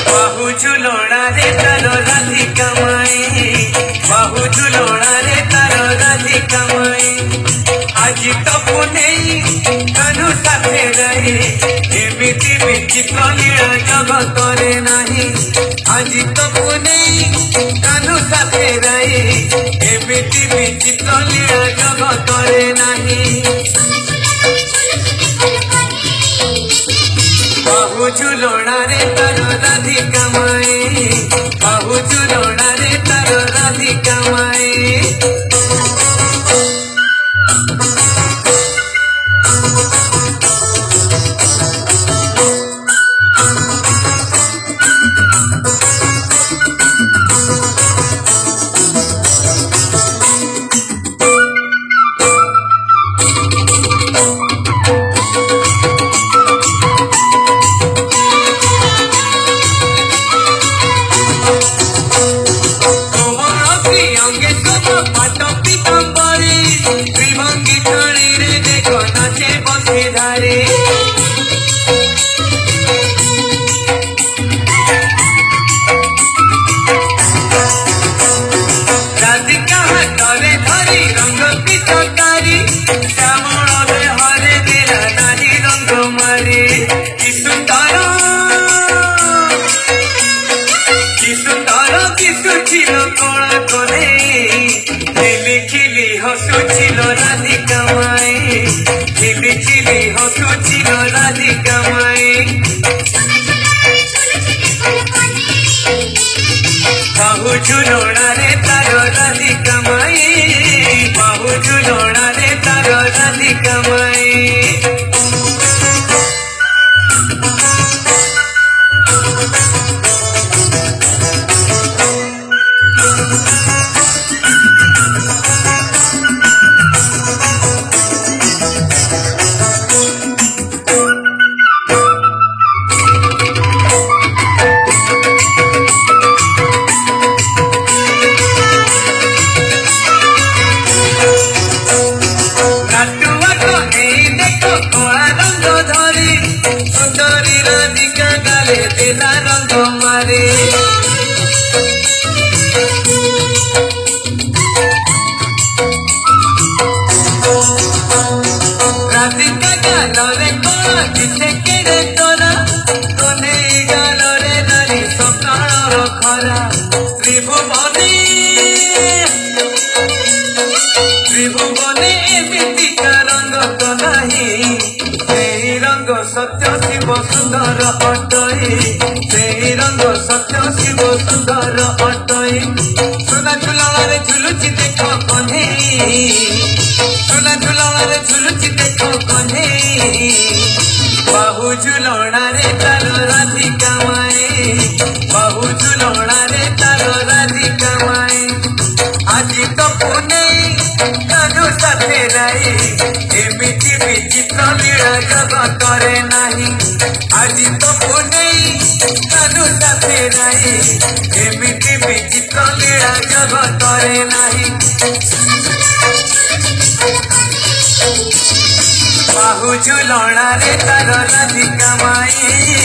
बाहु झुलना रे तारो राधिका माए बाहु झुलना रे तारो राधिका माए आज तो पुणे कानू साथे रहे एमिति विचित्र लीला जगत रे नाही आज तो पुणे कानू साथे रहे एमिति विचित्र लीला जगत रे नाही बाहु झुलना रे तारो राधिका माए बाहु झुलना रे तारो राधिका माए हसुचिल राधिका माए खिली खिली हसुचिल राधिका माए बाहु झुलना रे तारो राधिका माए बाहु झुलना रे तारो राधिका माए सत्य शिव सुंदर अटई से रंग सत्य शिव सुंदर अटई सुना झुलना झुलुची देख कन्हे सुना झुलना झुलुची देख कन्हे बाहु झुलना रे तारो राधिका माए बाहु झुलना रे तारो राधिका माए आज तो पुणे कानू साथे रहे एमिति विचित्र लीला जगत रे नाही आज तो पुणे कानू साथे रहे एमिति विचित्र लीला जगत रे नाही बाहु झुलना रे तारो राधिका माए